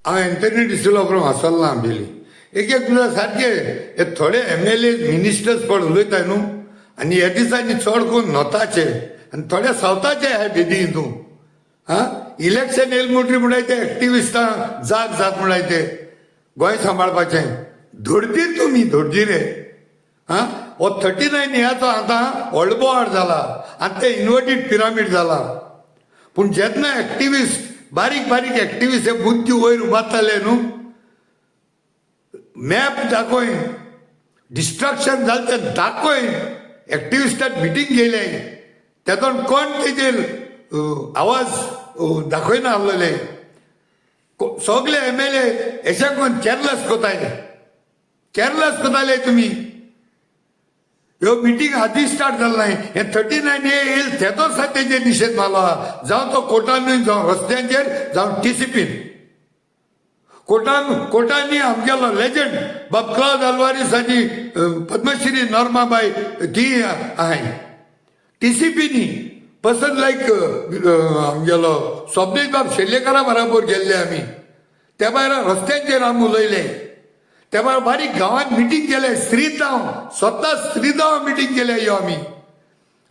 हांव एंथनी डिसिल्वा बरोबर हांसोलो आंबेली एक तुला सारके हे थोडे MLA मिनिस्टर्स पण उलयताय न्हू आनी हे दिसांनी चड करून नॉर्थाचे आनी थोडे सावथाचे आहाय बेदी हितू इलेक्शन येयले म्हणटरी म्हणटाय ते एक्टिविस्टां जात म्हणटाय ते गोंय सांबाळपाचें धोडजीर तुमी धोडजीरे हो 39 इयर्साचो आतां व्हडलो बोवाड जाला आनी ते इन्वर्टेड पिरामीड जाला पूण जेन्ना एक्टिविस्ट बारीक बारीक एक्टिविस्ट हे बुद्धी वयर उबारताले न्हू मॅप दाखोय डिस्ट्रक्शन जालें तें दाखोय एक्टिविस्टान मिटींग केले तेतून कोण तेजेर आवाज दाखयना आसलेले सगळे MLA अशें करून केरलेस कोताले तुमी ह्यो मिटींग आदी स्टार्ट जाल नाय हे 39 येयल तेचोच तेजेर निशेध मारलो जावं तो कोर्टानूय जावं रस्त्यांचेर जावं TCPन कोर्टांनी आमगेलो लेजंड बाब क्लॉज आल्वारीसाची पद्मश्री नॉर्माबाई ती आहाय TCPनी पर्सन लायक आमगेलो स्वप्नील बाब शेल्लेकारा बराबर गेल्ले आमी त्या भायर रस्त्यांचेर आमी उलयले त्या भायर बारीक गांवांत मिटींग केले स्वता श्रीदांव मिटींग केले यो आमी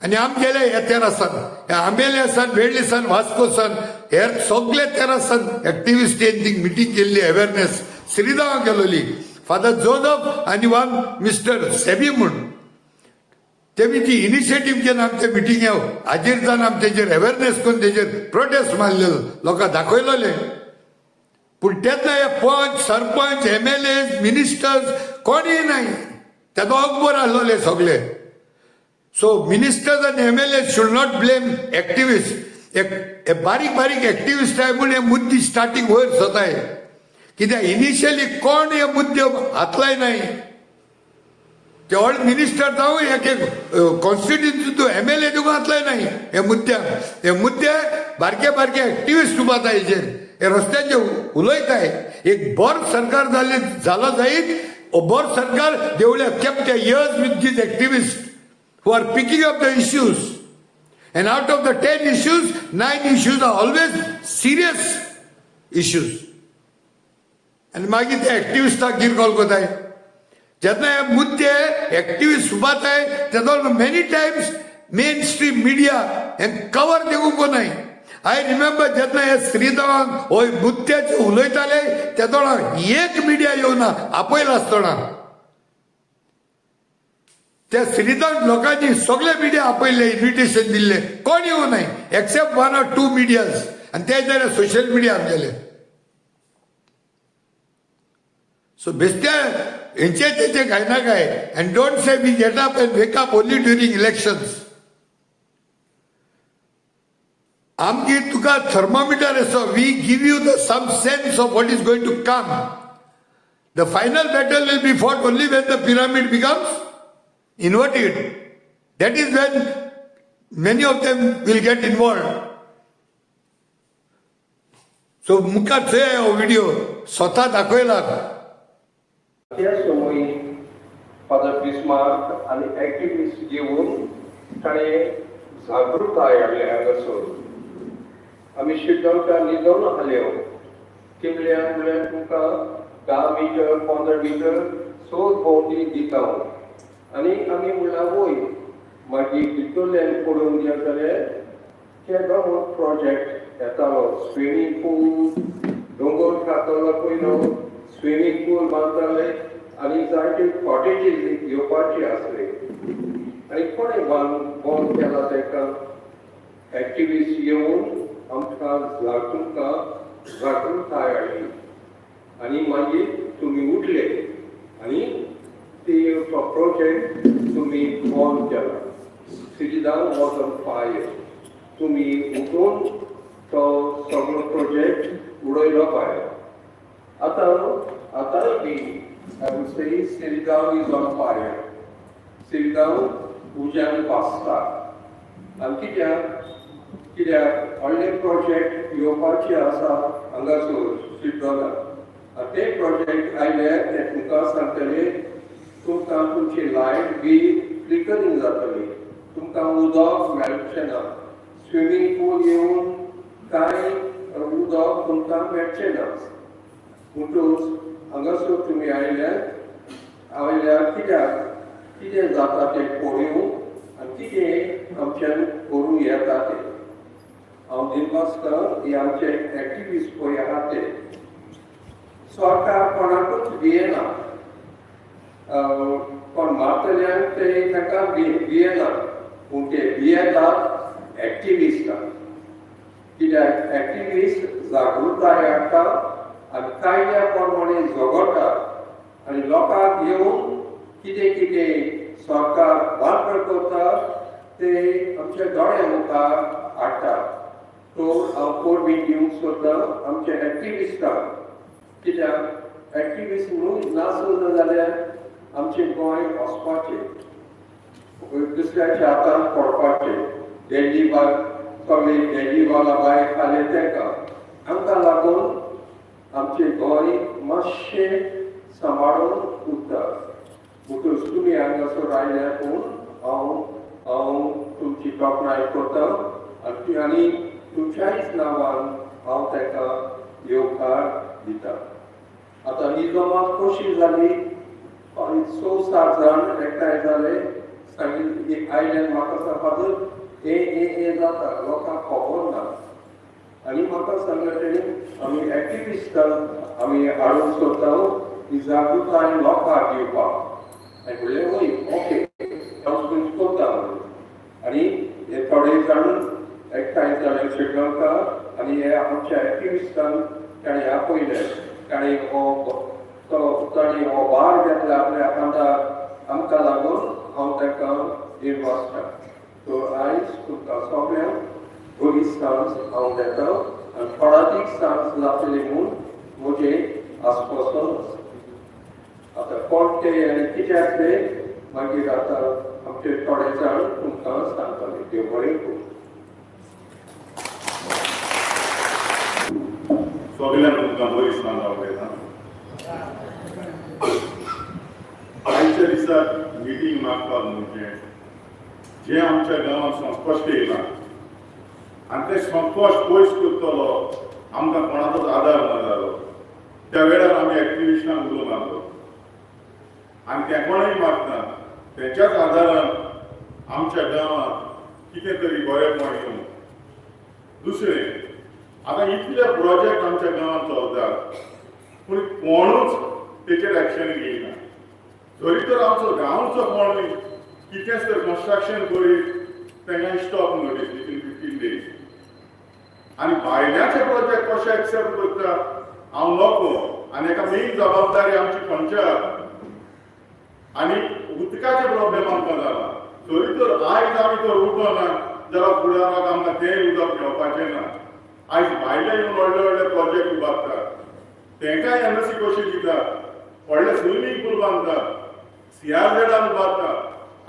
आनी आमी गेले हे 13 सन आंबेले सन वेळ्ळे सन वास्को सन हे सगळे 13 सन एक्टिविस्टींनी मिटींग केल्ली अवेरनेस श्रीदांव केलोली फादर जोझफ आनी वन मिस्टर सेबी म्हूण तेमी ती इनिशिएटीव घेवन आमचे मिटींगे हाजीर जावन आमी तेजेर अवेरनेस करून तेजेर प्रोटेस्ट मारलेलो लोकांक दाखयलोले पूण तेन्ना हे पंच सरपंच MLA मिनिस्टर्स कोणीय नाय तेदो अकबर आसलोले सगळे सो मिनिस्टर्स आनी MLA should not blame activist हे बारीक बारीक एक्टिविस्ट आहाय म्हूण हे मुद्दे स्टार्टींग वयर सोताय कित्याक इनिशियली कोण हे मुद्दे हातलाय नाय ते ऑल मिनिस्टर जावं एक कॉन्स्टिट्युन्सी MLA देखून हातलाय नाय हे मुद्दे बारके बारके एक्टिविस्ट उबाताय हेजेर हे रस्त्याचे उलयताय एक बोर सरकार जालो जायत बोर सरकार दे wood have kept years with these activist who are picking up the issues and out of the 10 issues 9 issues are always serious issues and मागीर ते एक्टिविस्टाक गिरकोल कोताय जेन्ना हे मुद्दे एक्टिविस्ट उबाताय तेदो many times mainstream media हे कवर देखूंक कोनाय आय रिमेंबर जेन्ना हे श्रीदावान हो मुद्द्याचे उलयताले तेदो एक मिडिया येवना आपयला आसतना त्या श्रीदान लोकांनी सगळे मिडिया आपयले इन्विटेशन दिल्ले कोण येवं नाय एक्सेप्ट 1 or 2 मिडियाज आनी ते जाल्यार सोशल मिडिया आमगेले सो बेश्टे हेंचे तेचे काय ना काय and don't say we get up and wake up only during elections आमगे तुका थर्मोमीटर असो we give you the some sense of what is going to come the final battle will be fought only when the pyramid becomes inverted. That is when many of them will get involved. So मुखार थंय हो video स्वता दाखयला त्या समयी father Bismarck आनी activist घेवन ताणें जागृताय हाडल्या हांगासर आमी शिड्डॉलच्या निदोन हाल्यो किमल्यान म्हळ्यार तुमकां 10 मीटर 15 मीटर सोद भोंवडी दिता आनी आमी म्हणल्यार वय मागीर भितरल्यान पळोवन गेले केदो प्रोजेक्ट येतालो स्विमींग पूल दोंगर कातलो पयलो स्विमींग पूल बांदताले आनी जायते कॉटेजीस येवपाचे आसले आनी कोणें बंद केला तेका एक्टिविस्ट येवन आमकां जागृताय हाडली आनी मागीर तुमी उठले आनी the project to me born केला Sridham was on fire to me उठून तो सगळो प्रोजेक्ट उडयलो भायर आतां बी I would say Sridham is on fire Sridham उज्यान भासता आनी कित्याक व्हडले प्रोजेक्ट येवपाचे आसा हांगासर शिड्डॉलाक आनी ते प्रोजेक्ट आयले ते तुमकां सांगतले तुमकां तुमची लायट बी फ्लिकरिंग जातली तुमकां उदक मेळचें ना स्विमींग पूल येवन कांय उदक तुमकां मेळचें ना म्हणटूच हांगासर तुमी आयल्यार कितें जाता तें पळोवं आनी कितें आमच्यान करूंक येता तें हांव दिनवासता हे आमचे एक्टिविस्ट पळय आहा ते सरकार कोणाकूच भियेना कोण मारतल्यान ते ताका भियेना पूण ते भियेतात एक्टिविस्टांक कित्याक एक्टिविस्ट जागृताय हाडटा आनी कायद्या प्रमाणे झगडटा आनी लोकांक येवन कितें सरकार वापर करता ते आमच्या दोळ्या मुखार हाडटा तो हांव परबीं दिवंक सोदतां आमच्या एक्टिविस्टांक कित्याक एक्टिविस्ट न्हू नासलो जाल्यार आमचें गोंय वचपाचें दुसऱ्याच्या हातान पडपाचें दिल्ली वाला बाय खाले तेका हांकां लागून आमचें गोंय मातशें सांबाळून उरता म्हणटूच तुमी हांगासर आयल्या पूण हांव तुमची तोखणाय करता आनी तुमच्याच नांवान हांव ताका येवकार दिता आतां ही जमात कशी जाली 6-7 जाण एकठांय जाले सांगिल्लें आयल्यान म्हाका सांगपाक हे जाता लोकांक खबर ना आनी म्हाका सांगलें तेणी आमी एक्टिविस्टांक आमी हाडूंक सोदता ही जागृताय लोकांक दिवपाक हांवें म्हणलें वय ओके हांव करता आनी हे थोडे जाण एकठांय जाले शिरगांवकार आनी हे आमच्या एक्टिविस्टांक ताणें आपयले ताणें हो भार घेतला आपल्या हातांत आमकां लागून हांव ताका दिवन वचता सो आयज तुमकां सगळ्यांक बरी सांज हांव देता आनी फळादीक सांज जातली म्हूण म्हजें आस्पासून आतां कोण ते आनी कितें ते मागीर आतां आमचे थोडे जाण तुमकां सांगतले देव बरें करूं सगळ्यांक तुमकां बरी सांज आवडटा आयच्या दिसाक मिटींग मागपाक म्हणजे जे आमच्या गांवांत संस्पश्ट येयलां आनी ते संस्पश्ट पयस करतलो आमकां कोणाचोच आदार ना जालो त्या वेळार आमी एक्टिविस्टांक उलोवंक लागलो आनी ते कोणूय मागता तेच्याच आदारान आमच्या गांवांत कितें तरी बरेंपण येवं दुसरें आतां इतले प्रोजेक्ट आमच्या गांवांत चलतात पूण कोणूच तेचेर एक्शन घेयना जरी तर आमचो गांवचो कोण कितेंच तर कन्स्ट्रक्शन करीत तेंकां स्टॉप नोटीस विथीन 15 days आनी भायल्याचे प्रोजेक्ट कशे एक्सेप्ट करता हांव नको आनी हेका मेन जबाबदारी आमची पंचायत आनी उदकाचे प्रॉब्लेम आमकां जाला जरी तर आयज आमी तर उठोना जाल्यार फुडाराक आमकां तें उदक मेळपाचें ना आयज भायले येवन व्हडले प्रोजेक्ट उबारतात तेंकाय एनओसी कशी दितात व्हडले स्विमींग पूल बांदतात सीआरझेडान उबारतात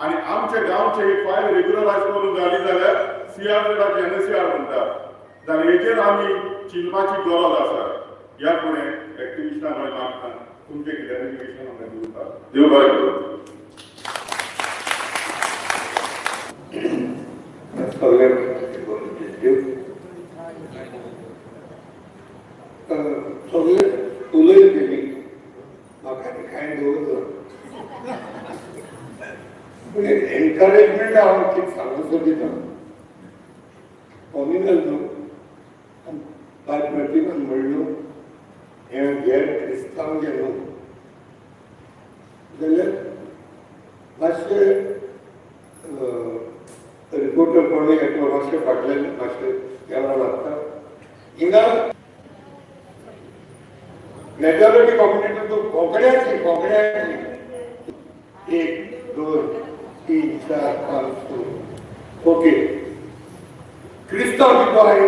आनी आमच्या गांवचे ही फायल रेग्युलरायज करून जाली जाल्यार सीआरझेडाक एनओसीआर म्हणटात जाल्यार हेचेर आमी चिंतपाची गरज आसा ह्या फुडें एक्टिविस्टांक हांव मागता तुमचें क्लॅरिफिकेशन आमकां दिवपाक देव बरें करूं सगळे उलयत गेली म्हाका कांय दवरलो पूण एनकरेजमेंट हांव कितें सांगूंक दिता कॉम्युनल न्हू बाय प्रतिमान म्हणलो हे गैर क्रिस्तांव जे न्हू जाल्यार मातशें रिपोर्टर कोणूय येतलो मातशें फाटल्यान मातशें कॅमेरा लागता हिंगा मेजॉरिटी कम्युनिटी तो कोंकण्याची 1 2 3 4 5 6 ओके क्रिस्तांव कितलो आहे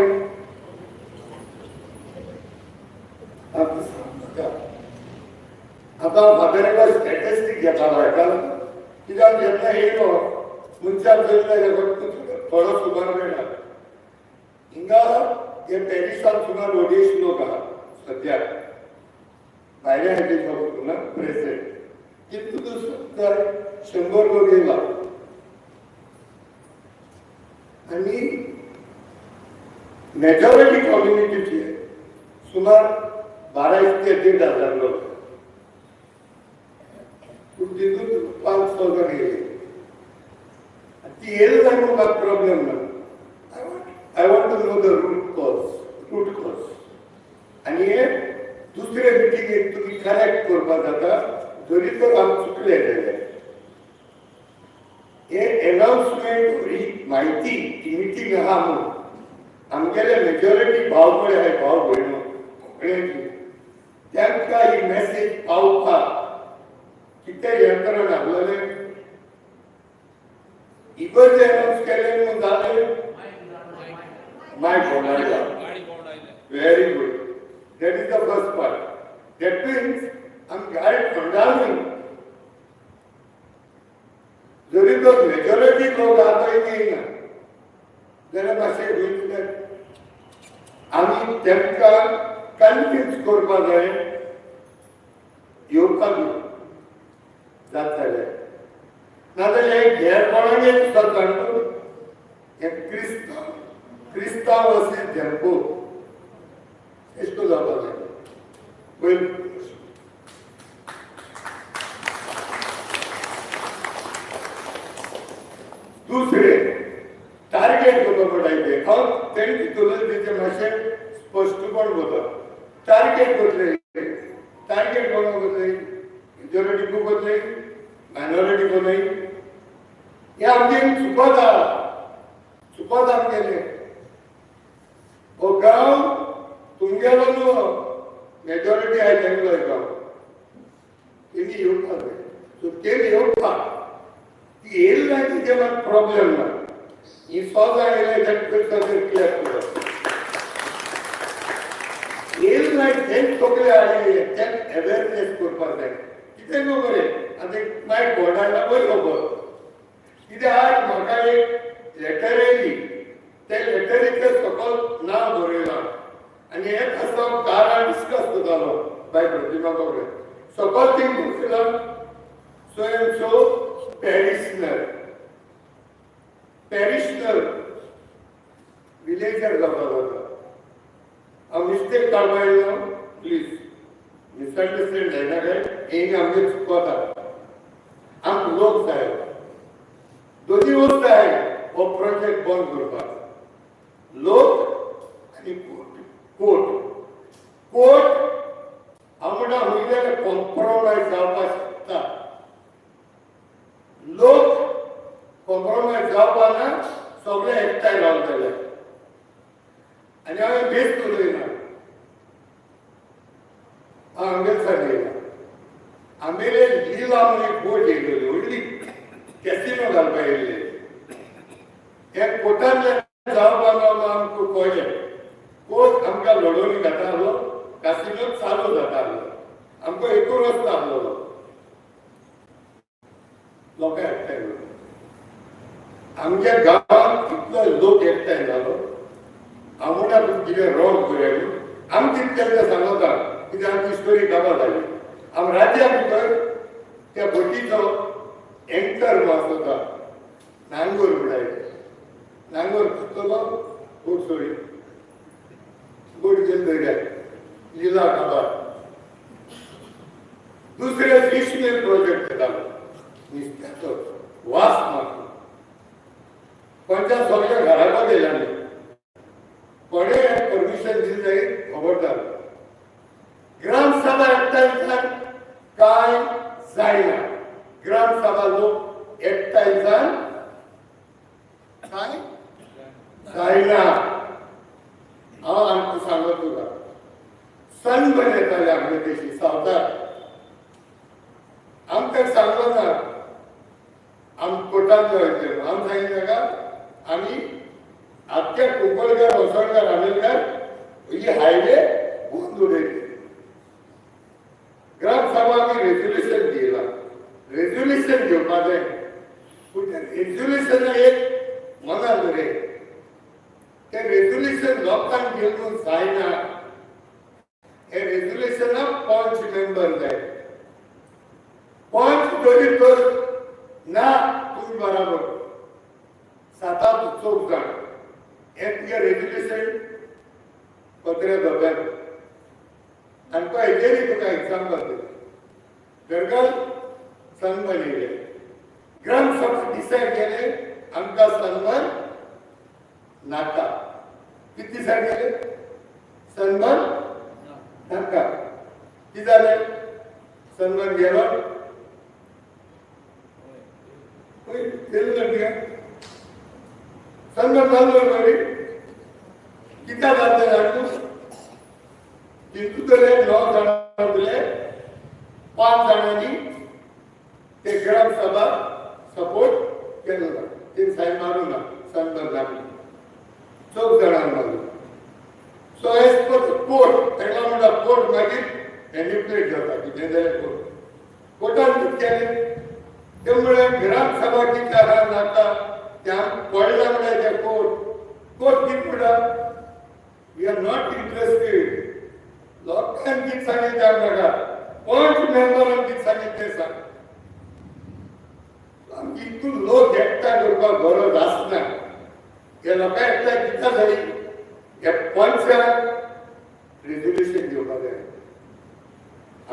आता म्हाताऱ्याला स्टॅटिस्टीक घेतालो हेका कित्याक जेन्ना येयलो मनशाक थोडो सुमार मेळटा हिंगा हे पॅरिसांत सुमार 250 लोक आहा सद्याक भायल्या हाचे प्रेसिडेंट कितलो सुद्दां 100 लोक येयला आनी मेजॉरिटी कम्युनिटीचे सुमार 12 ते 1,500 लोक. तिथून 500 जण गेले. ती येईल नाही मग मला प्रॉब्लेम ना. I want to know the root cause. आणि हे दुसरे मिटिंगेक तुम्ही करेक्ट करपाक जाता जरी तर काम चुकले जाल्यार. हे अनाउन्समेंट ही माहिती ही मिटींग आहा म्हणून आमगेले मेजॉरिटी भाव पळय आहाय भाव भयणो कोंकणीची तांकां ही मेसेज पावपाक कितें यंत्रण आसलेलें इगर्ज अनाउन्स केलें म्हणून जालें. मायक बोलायला very good. That is the first part. That means आमी गाडी थंडावली जरी तो मेजॉरिटी लोक आतांय येयना जाल्यार मातशें वयतले. आमी तांकां कन्विन्स करपा जाय येवपाक जातले. नाजाल्यार एक घेरपणान एक सांगता हे क्रिस्तांव वर्सेस टेम्पो एशको जावपाक जाय. पयलीं दुसरे टार्गेट करपा पडटाय. हांव तेणी चिंतलें तेचें मातशें स्पश्टपण करता. टार्गेट करतले. टार्गेट कोणाक करतले? मेजॉरिटी को करतले मायनॉरिटी को नाही. हे आमचे चुकत आमगेले. हो गांव तुमगेलो न्हू मेजॉरिटी आहाय तेंगलो गांव. तेणी येवपाक जाय. सो तेणी येवपाक ती येयली ना तिचे मात प्रॉब्लेम ना. ही सोजा येयले तांकां क्लियर करप. येयली ना तेंक तकले हाडले तेंक अवेरनेस करपाक जाय. कितें न्हू बरें आतां मायक बोर्डायला बरी खबर. कित्याक म्हाका एक लेटर येयली. ते लेटरीचे सकयल नांव बरयलां आनी एक असो कारां डिस्कस करतालो बाय प्रतिमा कडेन. सकयल थिंग बरयलां सो एंड सो पॅरिशनर विलेजर जावपाक जाता. हांव मिस्टेक काडपा येयलो प्लीज मिसअंडरस्टँड जायना काय. हें आमगे चुकता. आमकां लोक जाय. दोनी वस्त जाय हो प्रोजेक्ट बंद करपाक. लोक आनी कोर्ट हांव म्हणटा हुयले कॉम्प्रोमायज जावपाक शकता. लोक कॉम्प्रोमायज जावपाना सगळे एकठांय रावतले. आनी हांवें बेस उलयना. हांव आमगेर सांगयला आमगेले लिला म्हणून एक बोट येयलेली व्हडली कॅसिनो घालपाक येयल्ले. हे कोर्टांतले जावपाक लागलो आमकां कळ्ळें. कोर्ट आमकां लडोवनी घातालो. कॅसिनो चालू जातालो. आमकां एकूच रस्तो आसलो. लोक एकठांय जालो. आमच्या गांवांत कितलो लोक एकठांय जालो. हांव म्हणटा तूं कितें रॉंग करूया न्हू. आमी कितें केलें तें सांगता कित्याक आमची स्टोरी काबार जाली. आमी राज्या भितर त्या बोटीचो एंकर आसता नांगोर म्हणटात. नांगोर पुसतलो बोट सोडी बोट गेली दर्यार लिला काबार. दुसरे फिश मील प्रोजेक्ट येतालो नुस्त्याचो वास मारता. पंचायत सगळ्या घराको गेल्यांनी कोणे परमिशन दिली जायत खबरदार. ग्रामसभा एकठांय जावन कांय जायना. ग्रामसभा लोक एकठांय जावन कांय जायना. हांव आमकां सांगत तुका सन बन येताले आमगे देशी सावकार. आमकां सांगलो ना आम कोर्टांत वयतले. आमी सांगितलें का आमी आख्या कुंकळकार वसणकार आमिलकार ही हायवे बंद उडयली. ग्रामसभा आमी रेजोल्युशन दिला. रेजोल्युशन घेवपाक जाय. पूण त्या रेजोल्युशनाक एक मनान रे ते रेजोल्युशन लोकांक घेवन म्हणून जायना. हे रेजोल्युशनाक पंच मेंबर जाय. पंच जरी तर ना तुमी बराबर 7 चौक जाण हे तुगे रेजोल्युशन पत्र धोक्यात आनी तो हेजेरी तुका एग्जाम्पल दिता गरगल सन्मान येयले ग्रामसभा डिसायड केले आमकां सन्मान नाका किती डिसायड केले सन्मान नाका कितें जालें सन्मान गेलो सन्मान जालो बरी कित्याक जाता जाणा तितूंतले 9 जाणांतले 5 जाणांनी ते ग्रामसभा सपोर्ट केलो ना ते सायन मारूं ना सन्मान जालो 4 जाणांनी मारलो सो एज पर कोर्ट तेका म्हणटा कोर्ट मागीर मॅनिप्युलेट जाता कितें जाल्यार कोर्टान कितें केलें ते म्हळ्यार ग्रामसभा कित्याक आहा नाका त्या पडला म्हळ्यार ते कोर्ट कितें म्हणटा वी आर नॉट इंटरेस्टेड लोकांनी कितें सांगितलें त्या नाका पंच मेंबरान कितें सांगितलें तें सांग आमची हितून लोक एकठांय करपाक गरज आसना हे लोकां एकठांय कित्याक जाली हे पंचाक रेजोल्युशन घेवपाक जाय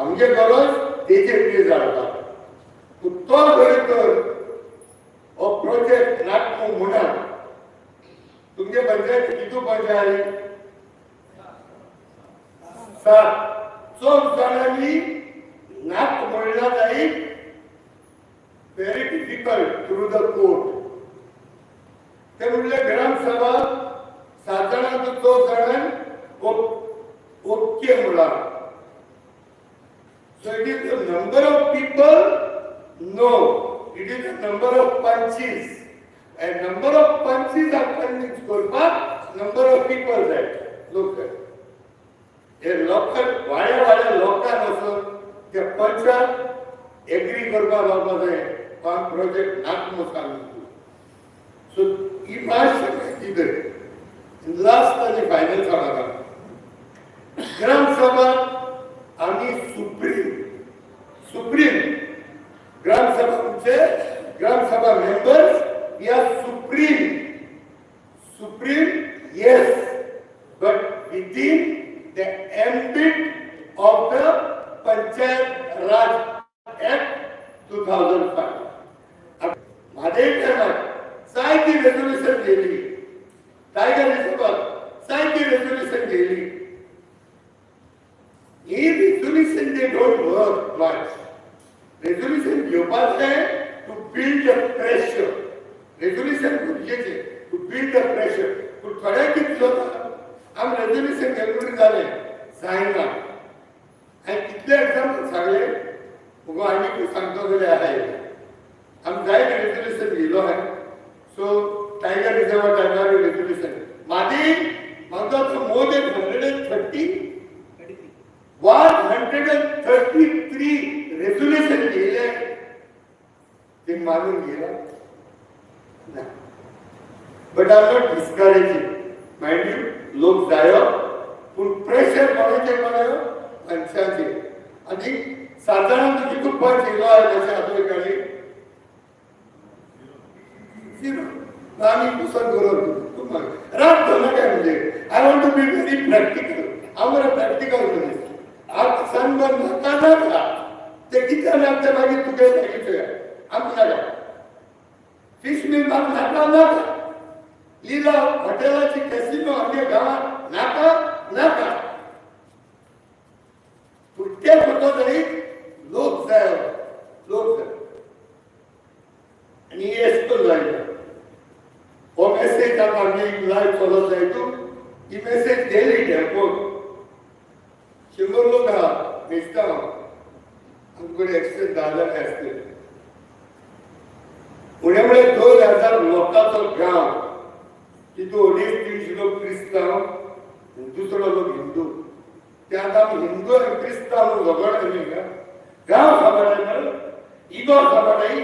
आमगे गरज तेजेर बेज हाडपाक तो जरी तर हो प्रोजेक्ट नाटको म्हणा तुमगे पंचायत कितू पंचायत 7 चोक जाणांनी नाट म्हणला जाय very difficult through the court ते म्हणले ग्रामसभा 7 जाणांचो 4 जाणांन ओके म्हणला so it is the number of people no it is the number of punches and number of punches are convinced करपाक number of people that look हे local वाड्या लोकांक वचून त्या पंचाक एग्री करपाक लावपाक जाय पण प्रोजेक्ट नाका सांगून सो ही मातशें कितें लास्ट आनी फायनल सांगता ग्रामसभा आनी सुप्रीम ग्रामसभा म्हणजे gram sabha members we are supreme yes but within the ambit of the Panchayat Raj Act 2005 माझे साहित्य रेजोल्युशन गेली टायगर रिझर्वात साहित्य रेजोल्युशन गेली ही resolution they don't work much resolution घेवपाक जाय to build the pressure resolution गरजेचे टू बिल्ड द प्रेशर पूण थोड्या कितें जाता आम रेजोल्युशन घेवन जालें जायना हांवें कितले एग्जाम्पल सांगले मुगो आनी सांगतो जाल्यार आहाय आमी जायते रेजोल्युशन घेयलो आहाय सो टायगर रिझर्व टायमार रेजोल्युशन मादी म्हाका मोर देन 133 रेजोल्युशन घेयले ते मानून गेला ना but I am not discouraging mind you लोक जायो पूण प्रेशर कोणाचेर पडयो मनशाचेर आनी सादारण कितू पंच येयलो आय तशें आतां काळी झिरो आमी पुसत बरोबर तुम्हाला रात झाला काय म्हणजे I want to be very practical आम्हाला प्रॅक्टिकल मनीस आज सन्मान नाका ते कित्याक नाका मागीर तुगे सांगितलें आमकां नाका फिश मील मात नाका लीला हॉटेलाची कॅसिनो आमगे गांवांत नाका पूण ते म्हणतो तरी लोक जाय आनी हे एसतो जायना हो मेसेज आतां आमी लायव्ह चलत जाय तूं ही मेसेज गेली डेपोक 100 लोक आहा मेजता आमचे कडेन एक्सचेंज 10 जाले आसतले उणे 2000 लोकांचो गांव तितून 250 लोक क्रिस्तांव दुसरो लोक हिंदू ते आतां आमी हिंदू आनी क्रिस्तांव म्हणून झगड न्ही गांव सांबाळटा इगो सांबाळटाय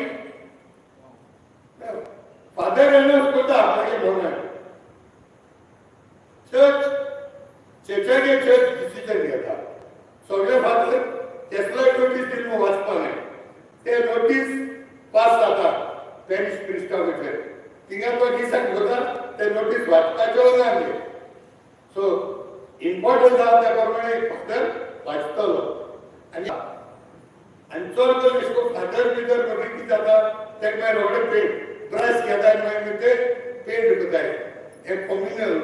फादर एनोस करता आपल्यागे भोवना चर्चागे चर्च डिसिजन घेता सगळे फादर तेसलोय नोटीस दिली म्हूण वाचपा नाय ते नोटीस पास जाता पॅरिश क्रिस्तांवाचेर थिंगा तो दिसाक घेता ते नोटीस वाचपाच्यो ना सो इम्पॉर्टंट आहा त्या प्रमाणे वाचतलो आनी चड जर इसको फादर बिदर मध्ये कितें जाता तेका मागीर रोखडे पेंट ब्रश घेताय मागीर ते पेंट करताय हे कम्युनल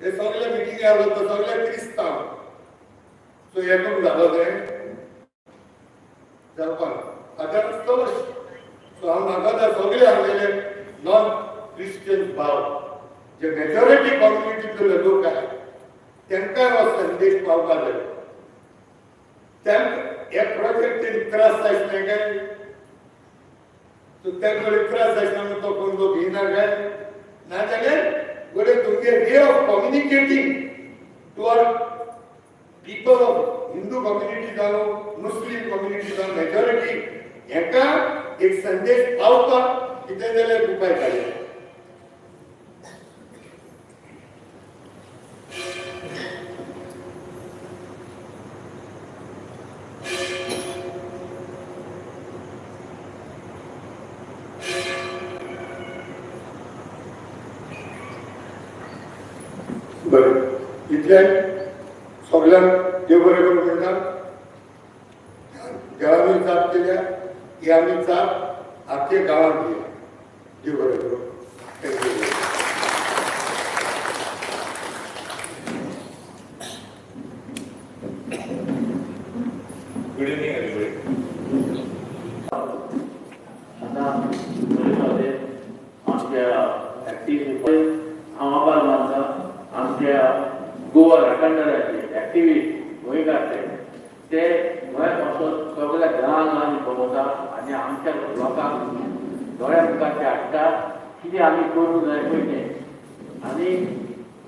हे सगळे मिटींग आलो तो सगळे क्रिस्तांव सो हे करून जालो तें जावपाक फादर आसतलो सो हांव म्हाका सगळे हांगेले नॉन क्रिश्चियन भाव जे मेजॉरिटी कम्युनिटीतले लोक आहेत तांकां हो संदेश पावपाक जाय हे प्रोजेक्ट त्रास जायना काय सो त्या कडेन त्रास जायना म्हणून तो कोण लोक येना काय ना जाल्यार गोडे तुमगे way of communicating to our people of Hindu community जावं मुस्लिम कम्युनिटी जावं मेजॉरिटी हेका एक संदेश पावपाक कितें जाल्यार उपाय काडले बरें इतल्यान सगळ्यांक देव बरें करून म्हणटा देवानी चाप केल्या ही आमी चाप आख्या गांवांत दिया देव बरें करून थँक्यू गुड इव्हनिंग एव्हरीबडी आता परिसरामध्ये आमच्या ऍक्टिव्हिटी हांव आभार मानता आमच्या गोवा राखणदाराचे ऍक्टिव्हिस्ट गोंयकार ते गोंयांत वचून सगळ्या गांवांनी भोंवता आनी आमच्या लोकांक दोळ्या मुखार ते हाडटा कितें आमी करूंक जाय पळय तें आनी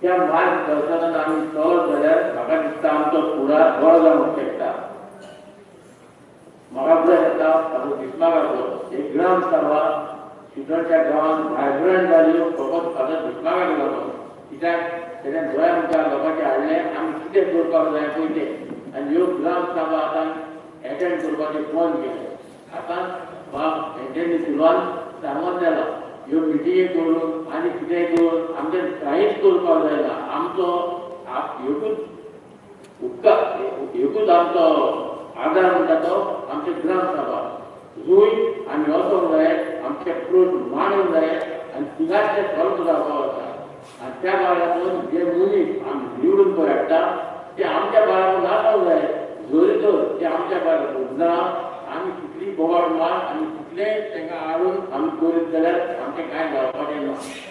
त्या मार्गदर्शनान आमी चलत जाल्यार म्हाका दिसता आमचो फुडार बरो जावंक शकता म्हाका बरें येता ताचो भिस्मागाचो एक ग्राम सभा शिरोडच्या गांवांत व्हायब्रंट जाल्यो फकत ताचो भिस्मागाक जालो कित्याक तेणें गोंया मुखार लोकांचे हाडलें आमी कितें करपाक जाय पळय तें आनी ह्यो ग्राम सभा आतां एटेंड करपाचें बंद केलें आतां हेंच्यांनी सुरवात सांगून जाला ह्यो मिटिंगे करून आनी कितें करून आमचें कांयच करपाक जायना आमचो एकूच आमचो आधार म्हणटा तो आमचे ग्राम सभा जूय आमी वचोंक जाय आमचे प्रोट मांडूंक जाय आनी थिंगाच ते सॉल्व जावपाक वता आनी त्या काळांतून जे मनीस आमी निवडून पळय हाडटा ते आमच्या बाळाक नासोंक जाय जोरी तर ते आमच्या बाळाक ना आमी कितली बोवाड मार आनी कितले तांकां हाडून आमी करीत जाल्यार आमचें कांय जावपाचें ना